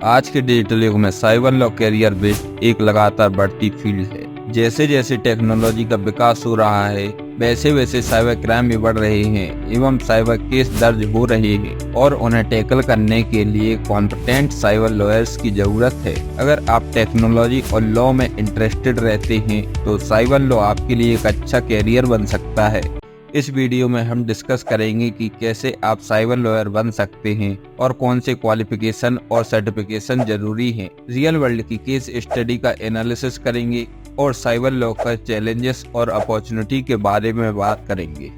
आज के डिजिटल युग में साइबर लॉ करियर बेस्ड एक लगातार बढ़ती फील्ड है। जैसे जैसे टेक्नोलॉजी का विकास हो रहा है, वैसे वैसे साइबर क्राइम भी बढ़ रहे हैं एवं साइबर केस दर्ज हो रहे हैं और उन्हें टैकल करने के लिए कॉम्पिटेंट साइबर लॉयर्स की जरूरत है। अगर आप टेक्नोलॉजी और लॉ में इंटरेस्टेड रहते हैं तो साइबर लॉ आपके लिए एक अच्छा कैरियर बन सकता है। इस वीडियो में हम डिस्कस करेंगे कि कैसे आप साइबर लॉयर बन सकते हैं और कौन से क्वालिफिकेशन और सर्टिफिकेशन जरूरी हैं। रियल वर्ल्ड की केस स्टडी का एनालिसिस करेंगे और साइबर लॉ का चैलेंजेस और अपॉर्चुनिटी के बारे में बात करेंगे।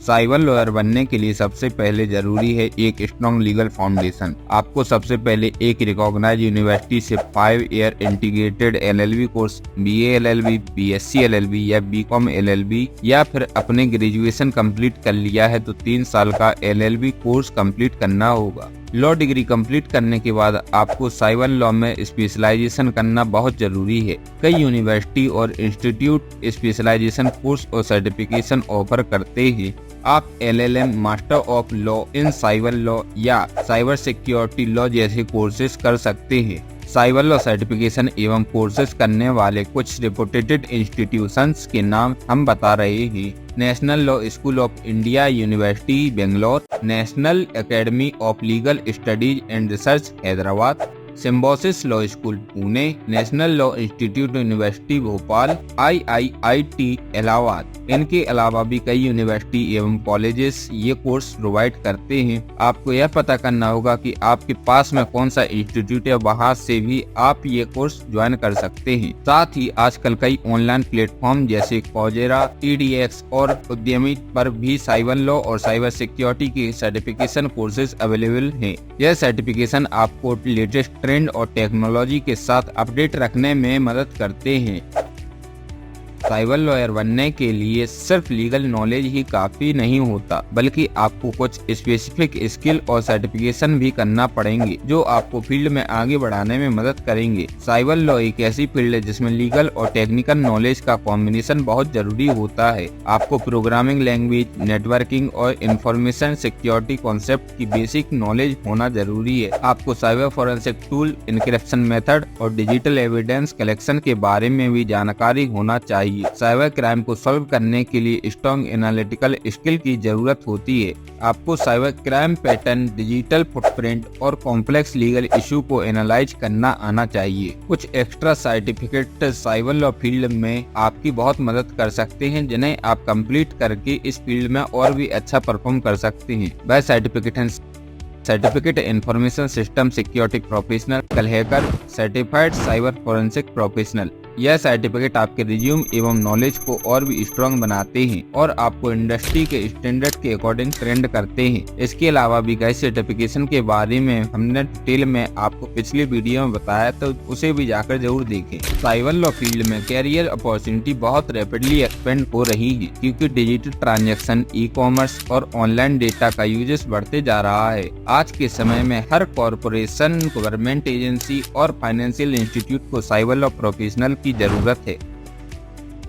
साइबर लॉयर बनने के लिए सबसे पहले जरूरी है एक स्ट्रॉन्ग लीगल फाउंडेशन। आपको सबसे पहले एक रिकॉग्नाइज्ड यूनिवर्सिटी से 5 year integrated LLB course BA LLB, BSc LLB या BCom LLB या फिर अपने ग्रेजुएशन कंप्लीट कर लिया है तो 3 साल का LLB कोर्स कंप्लीट करना होगा। लॉ डिग्री कंप्लीट करने के बाद आपको साइबर लॉ में स्पेशलाइजेशन करना बहुत जरूरी है। कई यूनिवर्सिटी और इंस्टीट्यूट स्पेशलाइजेशन कोर्स और सर्टिफिकेशन ऑफर करते हैं। आप LLM, master of law in cyber law या साइबर सिक्योरिटी लॉ जैसे कोर्सेज कर सकते हैं। साइबर लॉ सर्टिफिकेशन एवं कोर्सेज करने वाले कुछ रेपुटेड इंस्टीट्यूशंस के नाम हम बता रहे हैं। National law school of India university Bangalore, national academy of legal studies and research Hyderabad, Symbiosis law school Pune, national law institute university Bhopal, IIIT Allahabad. इनके अलावा भी कई यूनिवर्सिटी एवं कॉलेजेस ये कोर्स प्रोवाइड करते हैं। आपको यह पता करना होगा कि आपके पास में कौन सा इंस्टीट्यूट है, वहां से भी आप ये कोर्स ज्वाइन कर सकते हैं। साथ ही आजकल कई ऑनलाइन प्लेटफॉर्म जैसे कोजेरा, TEDx और उद्यमी पर भी साइबर लॉ और साइबर सिक्योरिटी के सर्टिफिकेशन कोर्सेज अवेलेबल हैं। यह सर्टिफिकेशन आपको लेटेस्ट ट्रेंड और टेक्नोलॉजी के साथ अपडेट रखने में मदद करते हैं। साइबर लॉयर बनने के लिए सिर्फ लीगल नॉलेज ही काफी नहीं होता, बल्कि आपको कुछ स्पेसिफिक स्किल और सर्टिफिकेशन भी करना पड़ेंगे जो आपको फील्ड में आगे बढ़ाने में मदद करेंगे। साइबर लॉ एक ऐसी फील्ड है जिसमें लीगल और टेक्निकल नॉलेज का कॉम्बिनेशन बहुत जरूरी होता है। आपको प्रोग्रामिंग लैंग्वेज, नेटवर्किंग और इंफॉर्मेशन सिक्योरिटी कॉन्सेप्ट की बेसिक नॉलेज होना जरूरी है। आपको cyber forensic tool, encryption method और डिजिटल एविडेंस कलेक्शन के बारे में भी जानकारी होना चाहिए। साइबर क्राइम को सॉल्व करने के लिए स्ट्रॉन्ग एनालिटिकल स्किल की जरूरत होती है। आपको cyber crime pattern, digital footprint और कॉम्प्लेक्स लीगल इशू को एनालाइज करना आना चाहिए। कुछ extra certificate cyber law field में आपकी बहुत मदद कर सकते हैं, जिन्हें आप कंप्लीट करके इस फील्ड में और भी अच्छा परफॉर्म कर सकते हैं। वह certificate information system security professional, hacker, certified cyber forensic professional. यह सर्टिफिकेट आपके रिज्यूम एवं नॉलेज को और भी स्ट्रॉन्ग बनाते हैं और आपको इंडस्ट्री के स्टैंडर्ड के अकॉर्डिंग ट्रेंड करते हैं। इसके अलावा भी कई सर्टिफिकेशन के बारे में हमने डिटेल में आपको पिछले वीडियो में बताया, तो उसे भी जाकर जरूर देखें। साइबर लॉ फील्ड में कैरियर अपॉर्चुनिटी बहुत रैपिडली एक्सपेंड हो रही है क्योंकि डिजिटल ट्रांजैक्शन, ई-कॉमर्स और ऑनलाइन डेटा का यूजेस बढ़ते जा रहा है। आज के समय में हर कॉरपोरेशन, गवर्नमेंट एजेंसी और फाइनेंशियल इंस्टीट्यूट को साइबर लॉ प्रोफेशनल की जरूरत है।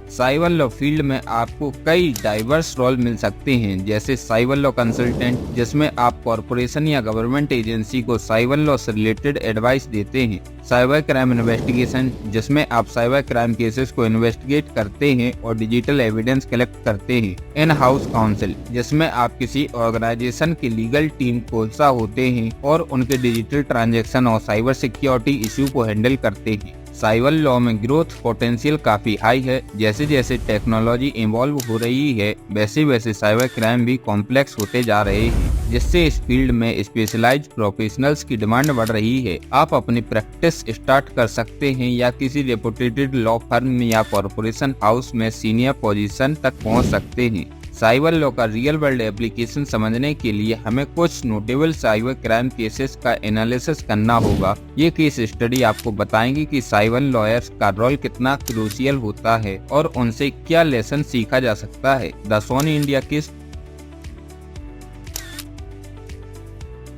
साइबर लॉ फील्ड में आपको कई डाइवर्स रोल मिल सकते हैं, जैसे साइबर लॉ कंसल्टेंट, जिसमें आप कॉरपोरेशन या गवर्नमेंट एजेंसी को साइबर लॉ से रिलेटेड एडवाइस देते हैं। साइबर क्राइम इन्वेस्टिगेशन, जिसमें आप साइबर क्राइम केसेस को इन्वेस्टिगेट करते हैं और डिजिटल एविडेंस कलेक्ट करते हैं। इन हाउस काउंसिल, जिसमें आप किसी ऑर्गेनाइजेशन की लीगल टीम को हिस्सा होते हैं और उनके डिजिटल ट्रांजैक्शन और साइबर सिक्योरिटी इश्यू को हैंडल करते हैं। साइबर लॉ में ग्रोथ पोटेंशियल काफी हाई है। जैसे जैसे टेक्नोलॉजी इवॉल्व हो रही है, वैसे वैसे साइबर क्राइम भी कॉम्प्लेक्स होते जा रहे हैं, जिससे इस फील्ड में स्पेशलाइज्ड प्रोफेशनल्स की डिमांड बढ़ रही है। आप अपनी प्रैक्टिस स्टार्ट कर सकते हैं या किसी रेपुटेड लॉ फर्म या कॉर्पोरेशन हाउस में सीनियर पोजीशन तक पहुंच सकते हैं। साइबर लॉ का रियल वर्ल्ड एप्लीकेशन समझने के लिए हमें कुछ नोटेबल साइबर क्राइम केसेस का एनालिसिस करना होगा। ये केस स्टडी आपको बताएंगे कि साइबर लॉयर्स का रोल कितना क्रूशियल होता है और उनसे क्या लेसन सीखा जा सकता है। द सोनी इंडिया केस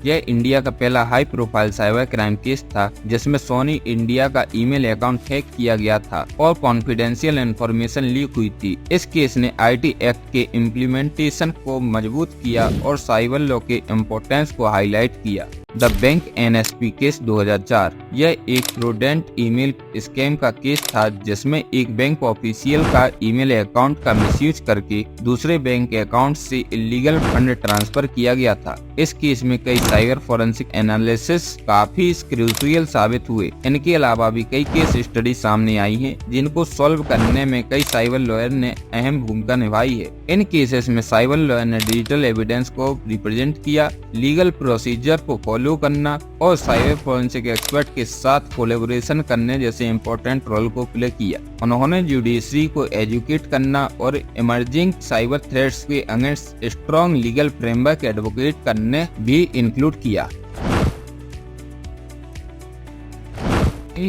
यह इंडिया का पहला high profile cyber crime case था जिसमें सोनी इंडिया का ईमेल अकाउंट हैक किया गया था और कॉन्फिडेंशियल इंफॉर्मेशन लीक हुई थी। इस केस ने IT एक्ट के इम्प्लीमेंटेशन को मजबूत किया और साइबर लॉ के इम्पोर्टेंस को हाईलाइट किया। द बैंक NSP केस 2004 यह एक फ्रॉडेंट ईमेल स्कैम का केस था जिसमें एक बैंक ऑफिशियल का ईमेल अकाउंट का मिसयूज करके दूसरे बैंक अकाउंट से इलीगल फंड ट्रांसफर किया गया था। इस केस में कई साइबर फोरेंसिक एनालिसिस काफी क्रूशियल साबित हुए। इनके अलावा भी कई केस स्टडी सामने आई हैं जिनको सॉल्व करने में कई साइबर लॉयर ने अहम भूमिका निभाई है। इन केसेस में साइबर लॉयर ने डिजिटल एविडेंस को रिप्रेजेंट किया, लीगल प्रोसीजर को फॉलो करना और साइबर फोरेंसिक एक्सपर्ट के साथ कोलैबोरेशन करने जैसे इम्पोर्टेंट रोल को प्ले किया। उन्होंने जुडिशरी को एजुकेट करना और इमर्जिंग साइबर थ्रेट्स के against strong legal framework advocate करने भी इंक्लूड किया।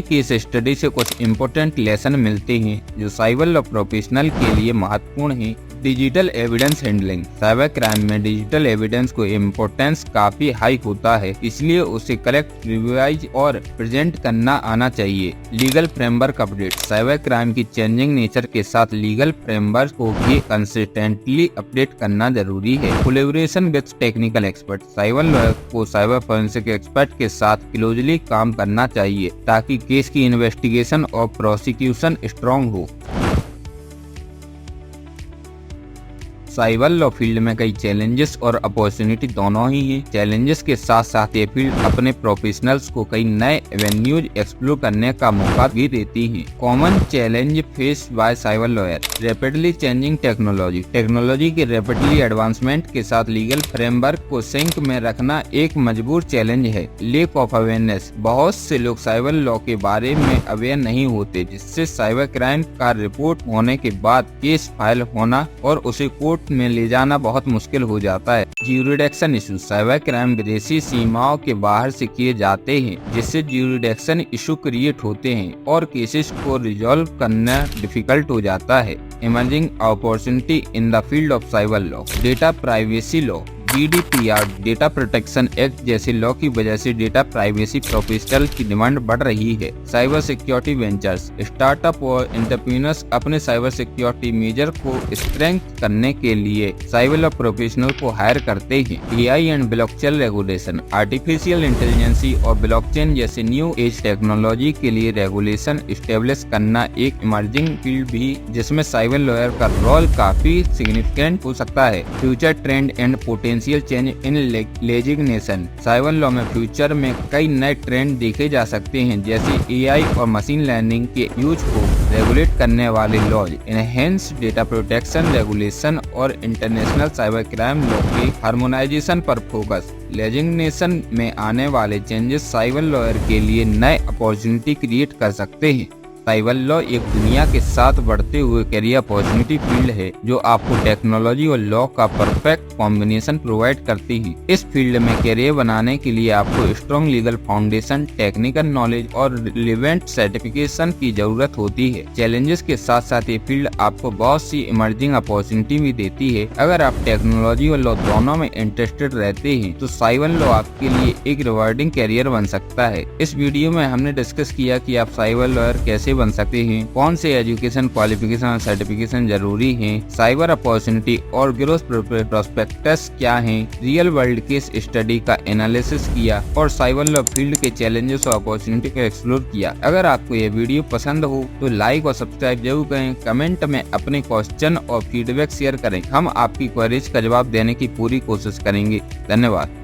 केस स्टडी से कुछ इम्पोर्टेंट लेसन मिलते हैं जो साइबर लॉ प्रोफेशनल के लिए महत्वपूर्ण है। Digital evidence handling cyber crime में डिजिटल एविडेंस को इम्पोर्टेंस काफी हाई होता है, इसलिए उसे कलेक्ट, रिवाइज और प्रेजेंट करना आना चाहिए। Legal framework update cyber crime की चेंजिंग नेचर के साथ लीगल फ्रेमवर्क को भी कंसिस्टेंटली अपडेट करना जरूरी है। Collaboration with technical expert cyber lawyer को साइबर फोरेंसिक एक्सपर्ट के साथ क्लोजली काम करना चाहिए ताकि केस की इन्वेस्टिगेशन और प्रोसिक्यूशन स्ट्रॉन्ग हो। साइबर लॉ फील्ड में कई चैलेंजेस और अपॉर्चुनिटी दोनों ही हैं। चैलेंजेस के साथ साथ ये फील्ड अपने प्रोफेशनल्स को कई नए एवेन्यूज एक्सप्लोर करने का मौका भी देती है। Common challenge face by cyber lawyer rapidly changing technology के रैपिडली एडवांसमेंट के साथ लीगल फ्रेमवर्क को सिंक में रखना एक मजबूर चैलेंज है। लेक ऑफ अवेयरनेस बहुत से लोग साइबर लॉ के बारे में अवेयर नहीं होते, जिससे साइबर क्राइम का रिपोर्ट होने के बाद केस फाइल होना और उसे कोर्ट में ले जाना बहुत मुश्किल हो जाता है। ज्यूरिडिक्शन इशू साइबर क्राइम विदेशी सीमाओं के बाहर से किए जाते हैं, जिससे ज्यूरिडिक्शन इशू क्रिएट होते हैं और केसेस को रिजॉल्व करना डिफिकल्ट हो जाता है। Emerging opportunity in the field of cyber law data privacy law GDPR data protection act जैसे लॉ की वजह से डेटा प्राइवेसी प्रोफेशनल की डिमांड बढ़ रही है। साइबर सिक्योरिटी वेंचर्स स्टार्टअप और एंटरप्रेन्योर्स अपने साइबर सिक्योरिटी मेजर को स्ट्रेंथ करने के लिए साइबर लॉ प्रोफेशनल को हायर करते हैं। AI and blockchain regulation artificial intelligence और ब्लॉकचेन जैसे न्यू एज टेक्नोलॉजी के लिए रेगुलेशन स्टेब्लिश करना एक इमर्जिंग फील्ड भी जिसमें साइबर लॉयर का रोल काफी सिग्निफिकेंट हो सकता है। Future trend and potential change in legislation cyber law में फ्यूचर में कई नए ट्रेंड देखे जा सकते हैं, जैसे AI और मशीन लर्निंग के यूज को रेगुलेट करने वाले laws, enhance data protection regulation और इंटरनेशनल साइबर क्राइम लॉ के हार्मोनाइजेशन पर फोकस। लेजिग्नेशन में आने वाले चेंजेस साइबर लॉयर के लिए नए अपॉर्चुनिटी क्रिएट कर सकते हैं। साइबर लॉ एक दुनिया के साथ बढ़ते हुए कैरियर अपॉर्चुनिटी फील्ड है जो आपको टेक्नोलॉजी और लॉ का परफेक्ट कॉम्बिनेशन प्रोवाइड करती है। इस फील्ड में कैरियर बनाने के लिए आपको strong legal foundation, technical knowledge और रिलेवेंट सर्टिफिकेशन की जरूरत होती है। चैलेंजेस के साथ साथ ये फील्ड आपको बहुत सी इमर्जिंग अपॉर्चुनिटी भी देती है। अगर आप टेक्नोलॉजी और लॉ दोनों में इंटरेस्टेड रहते हैं तो साइबर लॉ आपके लिए एक रिवार्डिंग कैरियर बन सकता है। इस वीडियो में हमने डिस्कस किया कि आप साइबर लॉयर कैसे बन सकते हैं, कौन से एजुकेशन, क्वालिफिकेशन और सर्टिफिकेशन जरूरी हैं, साइबर अपॉर्चुनिटी और ग्रोथ प्रोस्पेक्टस क्या हैं, रियल वर्ल्ड केस स्टडी का एनालिसिस किया और साइबर लॉ फील्ड के चैलेंजेस और अपॉर्चुनिटी को एक्सप्लोर किया। अगर आपको यह वीडियो पसंद हो तो लाइक और सब्सक्राइब जरूर करें। कमेंट में अपने क्वेश्चन और फीडबैक शेयर करें। हम आपकी क्वेरीज का जवाब देने की पूरी कोशिश करेंगे। धन्यवाद।